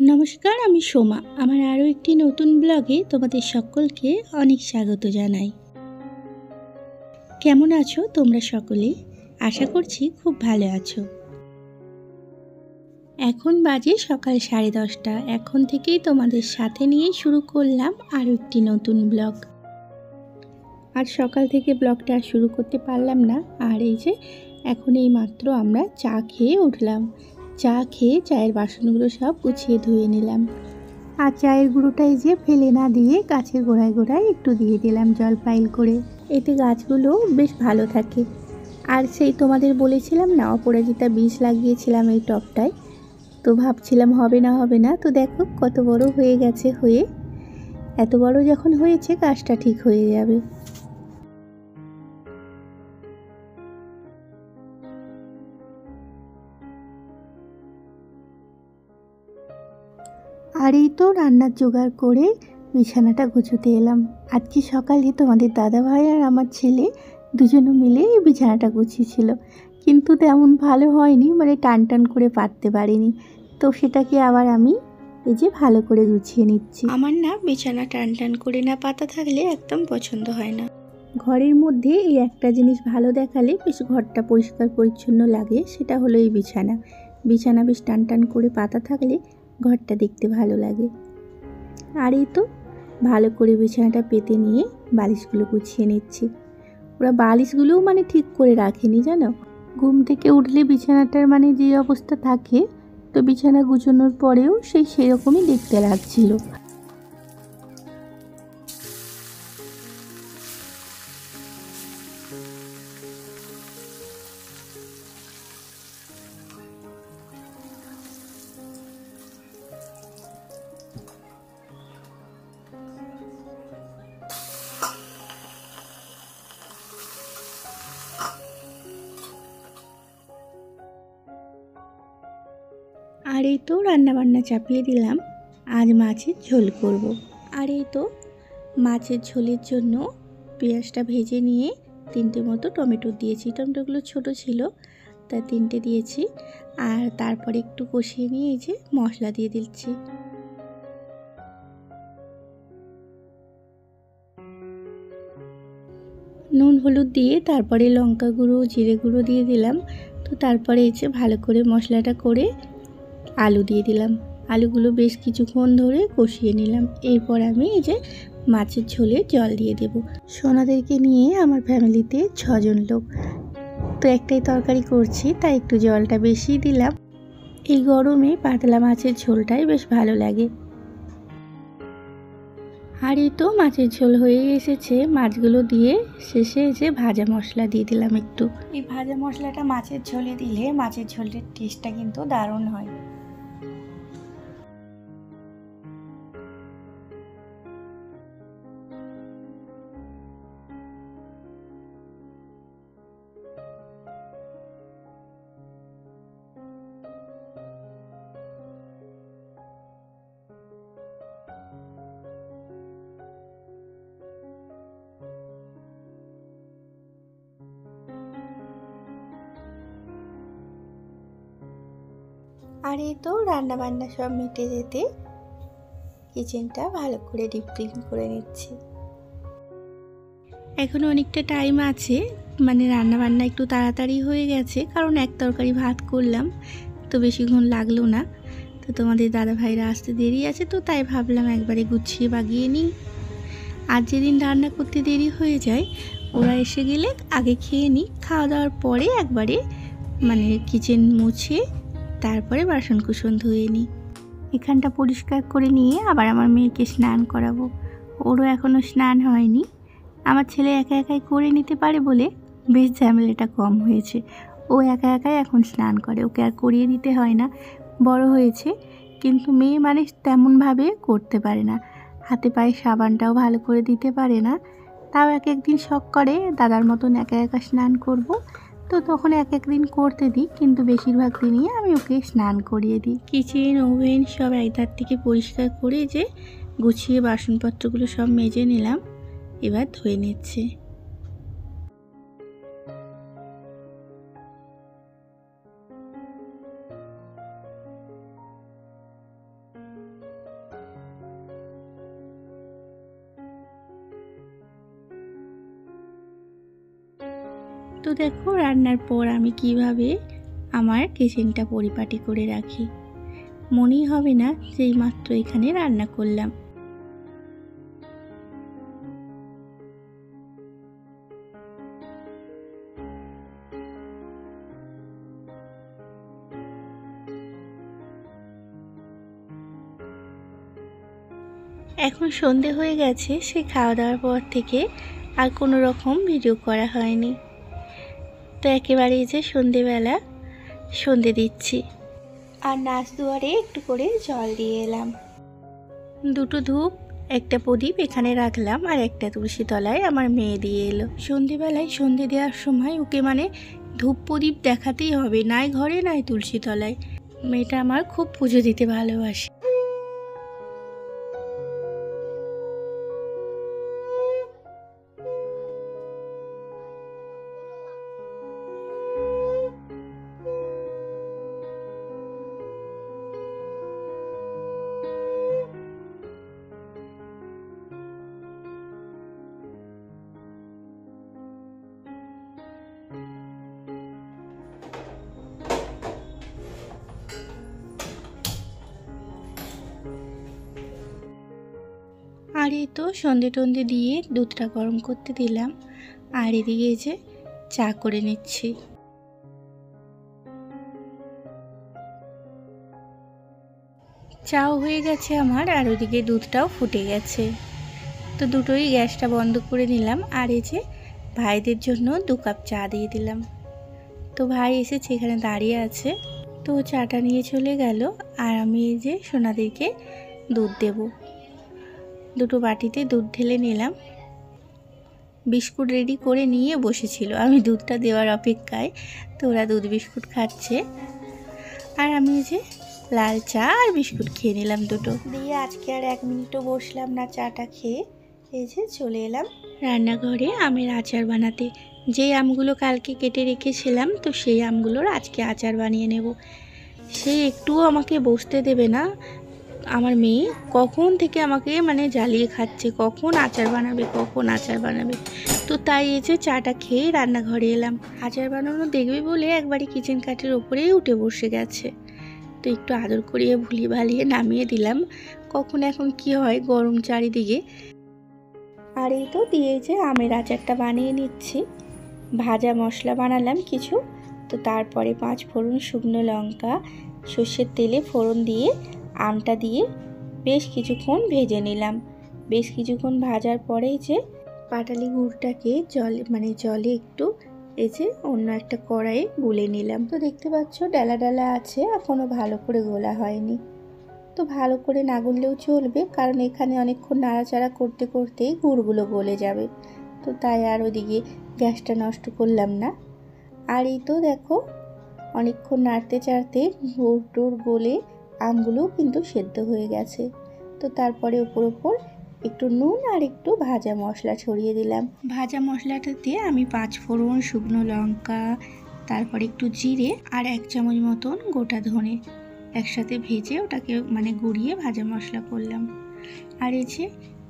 নমস্কার, আমি সোমা। আমার আরও একটি নতুন ব্লগে তোমাদের সকলকে অনেক স্বাগত জানাই। কেমন আছো তোমরা সকলে? আশা করছি খুব ভালো আছো। এখন বাজে সকাল 10:30। এখন থেকেই তোমাদের সাথে নিয়ে শুরু করলাম আরও একটি নতুন ব্লগ। আর সকাল থেকে ব্লগটা শুরু করতে পারলাম না। আর এই যে এখন এই মাত্র আমরা চা খেয়ে উঠলাম। চা খেয়ে চায়ের বাসনগুলো সব গুছিয়ে ধুয়ে নিলাম। আর চায়ের গুঁড়োটাই যে ফেলে না দিয়ে গাছের গোড়ায় গোড়ায় একটু দিয়ে দিলাম জল পাইল করে। এতে গাছগুলো বেশ ভালো থাকে। আর সেই তোমাদের বলেছিলাম না, অপরাজিতা বীজ লাগিয়েছিলাম এই টবটায়। তো ভাবছিলাম হবে না, তো দেখো কত বড় হয়ে গেছে। এত বড় যখন হয়েছে গাছটা ঠিক হয়ে যাবে। আর এই তো রান্নার জোগাড় করে বিছানাটা গুছোতে এলাম। আজকে সকালে তোমাদের দাদাভাই আর আমার ছেলে দুজনে মিলে বিছানাটা গুছিয়েছিল, কিন্তু তেমন ভালো হয়নি, মানে টান করে পাততে পারিনি। তো সেটাকে আবার আমি এই যে ভালো করে গুছিয়ে নিচ্ছি। আমার না বিছানা টান করে না পাতা থাকলে একদম পছন্দ হয় না। ঘরের মধ্যে এই একটা জিনিস ভালো দেখালে বেশ ঘরটা পরিষ্কার পরিচ্ছন্ন লাগে, সেটা হলো এই বিছানা বেশ টান করে পাতা থাকলে ঘরটা দেখতে ভালো লাগে। আর এই তো ভালো করে বিছানাটা পেতে নিয়ে বালিশগুলো গুছিয়ে নিচ্ছি। ওরা বালিশগুলোও মানে ঠিক করে রাখেনি জানো। ঘুম থেকে উঠলে বিছানাটার মানে যে অবস্থা থাকে, তো বিছানা গুছানোর পরেও সেরকমই দেখতে লাগছিল। আর এই তো রান্নাবান্না চাপিয়ে দিলাম। আজ মাছের ঝোল করব। আর এই তো মাছের ঝোলের জন্য পেঁয়াজটা ভেজে নিয়ে 3টে মতো টমেটো দিয়েছি। টমেটোগুলো ছোট ছিল, তাই 3টে দিয়েছি। আর তারপরে একটু কষিয়ে নিয়ে এই যে মশলা দিয়ে দিচ্ছি। নুন হলুদ দিয়ে তারপরে লঙ্কা গুঁড়ো জিরে গুঁড়ো দিয়ে দিলাম। তো তারপরে এই যে ভালো করে মশলাটা করে আলু দিয়ে দিলাম। আলুগুলো বেশ কিছুক্ষণ ধরে কষিয়ে নিলাম। এরপর আমি এই যে মাছের ঝোলে জল দিয়ে দেব। সোনাদেরকে নিয়ে আমার ফ্যামিলিতে 6 জন লোক, তো একটাই তরকারি করছি, তাই একটু জলটা বেশি দিলাম। এই গরমে পাতলা মাছের ঝোলটাই বেশ ভালো লাগে। আর এই তো মাছের ঝোল হয়ে এসেছে। মাছগুলো দিয়ে শেষে যে ভাজা মশলা দিয়ে দিলাম একটু। এই ভাজা মশলাটা মাছের ঝোলে দিলে মাছের ঝোলের টেস্টটা কিন্তু দারুণ হয়। আর এই তো রান্না বান্না সব মিটে যেতে কিচেনটা ভালো করে ডিপ ক্লিন করে নিচ্ছি। এখনো অনেকটা টাইম আছে, মানে রান্না বান্না একটু তাড়াতাড়ি হয়ে গেছে, কারণ এক তরকারি ভাত করলাম, তো বেশিক্ষণ লাগলো না। তো তোমাদের দাদা ভাইরা আসতে দেরি আছে, তো তাই ভাবলাম একবারে গুছিয়ে বাগিয়ে নিই। আর যেদিন রান্না করতে দেরি হয়ে যায়, ওরা এসে গেলে আগে খেয়ে নিই, খাওয়া দাওয়ার পরে একবারে মানে কিচেন মুছে তারপরে বাসনকুসন ধুয়ে নিই। এখানটা পরিষ্কার করে নিয়ে আবার আমার মেয়েকে স্নান করাবো। ওরও এখনও স্নান হয়নি। আমার ছেলে একা একাই করে নিতে পারে বলে বেশ ঝামেলাটা কম হয়েছে। ও একা একাই এখন স্নান করে, ওকে আর করিয়ে দিতে হয় না। বড় হয়েছে, কিন্তু মেয়ে মানুষ তেমনভাবে করতে পারে না। হাতে পায়ে সাবানটাও ভালো করে দিতে পারে না। তাও এক একদিন শখ করে দাদার মতন একা একা স্নান করব, তো তখন এক একদিন করতে দিই, কিন্তু বেশিরভাগ দিনই আমি ওকে স্নান করিয়ে দিই। কিচেন ওভেন সব একধার থেকে পরিষ্কার করে যে গুছিয়ে বাসনপত্রগুলো সব মেজে নিলাম, এবার ধুয়ে নিচ্ছে। তো দেখো রান্নার পর আমি কিভাবে আমার কিচেনটা পরিপাটি করে রাখি, মনেই হবে না যেই মাত্র এখানে রান্না করলাম। এখন সন্ধে হয়ে গেছে, সে খাওয়া দাওয়ার পর থেকে আর কোনো রকম ভিডিও করা হয়নি। তো একেবারে যে সন্ধেবেলা সন্ধে দিচ্ছি, আর নাচ দুয়ারে একটু করে জল দিয়ে এলাম। দুটো ধূপ, একটা প্রদীপ এখানে রাখলাম, আর একটা তুলসী তলায় আমার মেয়ে দিয়ে এলো। সন্ধেবেলায় সন্ধে দেওয়ার সময় ওকে মানে ধূপ প্রদীপ দেখাতেই হবে, নাই ঘরে নাই তুলসী তলায়। মেয়েটা আমার খুব পুজো দিতে ভালোবাসে। আর এই তো সন্ধে টন্ধে দিয়ে দুধটা গরম করতে দিলাম, আর এদিকে যে চা করে নিচ্ছি। চাও হয়ে গেছে আমার, আর ওদিকে দুধটাও ফুটে গেছে। তো দুটোই গ্যাসটা বন্ধ করে নিলাম, আর এই যে ভাইদের জন্য 2 কাপ চা দিয়ে দিলাম। তো ভাই এসেছে, এখানে দাঁড়িয়ে আছে, তো চাটা নিয়ে চলে গেল। আর আমি এই যে সোনাদিকে দুধ দেব। দুটো বাটিতে দুধ ঢেলে নিলাম। বিস্কুট রেডি করে নিয়ে বসেছিল, আমি দুধটা দেওয়ার অপেক্ষায়। তো ওরা দুধ বিস্কুট খাচ্ছে, আর আমি যে লাল চা আর বিস্কুট খেয়ে নিলাম দুটো দিয়ে। আজকে আর 1 মিনিটও বসলাম না চাটা খেয়ে, এই যে চলে এলাম রান্নাঘরে আমের আচার বানাতে। যেই আমগুলো কালকে কেটে রেখেছিলাম, তো সেই আমগুলোর আজকে আচার বানিয়ে নেব। সে একটুও আমাকে বসতে দেবে না। আমার মেয়ে কখন থেকে আমাকে মানে জ্বালিয়ে খাচ্ছে, কখন আচার বানাবে, কখন আচার বানাবে। তো তাই এই যে চাটা খেয়ে রান্নাঘরে এলাম। আচার বানানো দেখবে বলে একবারই কিচেন কাঠের ওপরেই উঠে বসে গেছে। তো একটু আদর করিয়ে ভুলিয়ে ভালিয়ে নামিয়ে দিলাম। কখন এখন কি হয়, গরম চারিদিকে। আর এই তো দিয়ে যে আমের আচারটা বানিয়ে নিচ্ছি। ভাজা মশলা বানালাম কিছু, তো তারপরে 5 ফোড়ন, শুকনো লঙ্কা, সর্ষের তেলে ফোড়ন দিয়ে আমটা দিয়ে বেশ কিছুক্ষণ ভেজে নিলাম। বেশ কিছুক্ষণ ভাজার পরেই যে পাটালি গুড়টাকে জলে একটু এই যে অন্য একটা কড়াইয়ে গুলে নিলাম। তো দেখতে পাচ্ছ ডালা ডালা আছে, এখনও ভালো করে গোলা হয়নি। তো ভালো করে না গুললেও চলবে, কারণ এখানে অনেকক্ষণ নাড়াচাড়া করতে করতেই গুড়গুলো গলে যাবে। তো তাই আর ওদিকে গ্যাসটা নষ্ট করলাম না। আর এই তো দেখো অনেকক্ষণ নাড়তে চাড়তে গুড় টুড় গলে আমগুলোও কিন্তু সেদ্ধ হয়ে গেছে। তো তারপরে ওপর একটু নুন আর একটু ভাজা মশলা ছড়িয়ে দিলাম। ভাজা মশলাটাতে আমি 5 ফোড়ন, শুকনো লঙ্কা, তারপরে একটু জিরে আর 1 চামচ মতন গোটা ধনে একসাথে ভেজে ওটাকে গুঁড়িয়ে ভাজা মশলা করলাম। আর এই যে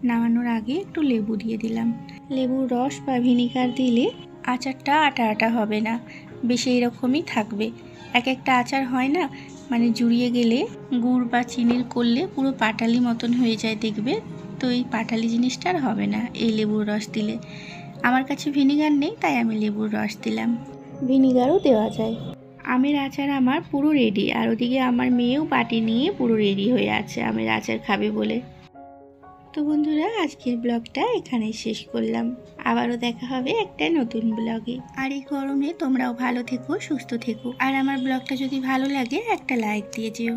নামানোর আগে একটু লেবু দিয়ে দিলাম। লেবুর রস বা ভিনিগার দিলে আচারটা আটা আটা হবে না, বেশি এরকমই থাকবে। একটা আচার হয় না জুড়িয়ে গেলে গুড় বা চিনির করলে পুরো পাটালি মতন হয়ে যায় দেখবে। তো এই পাটালি জিনিসটা আর হবে না এই লেবুর রস দিলে। আমার কাছে ভিনিগার নেই, তাই আমি লেবুর রস দিলাম। ভিনিগারও দেওয়া যায়। আমের আচার আমার পুরো রেডি, আর ওদিকে আমার মেয়েও বাটি নিয়ে পুরো রেডি হয়ে আছে আমের আচার খাবে বলে। তো বন্ধুরা, আজকের ব্লগটা এখানেই শেষ করলাম। আবারও দেখা হবে একটা নতুন ব্লগে। আর এই গরমে তোমরাও ভালো থেকো, সুস্থ থেকো। আর আমার ব্লগটা যদি ভালো লাগে একটা লাইক দিয়ে যেও।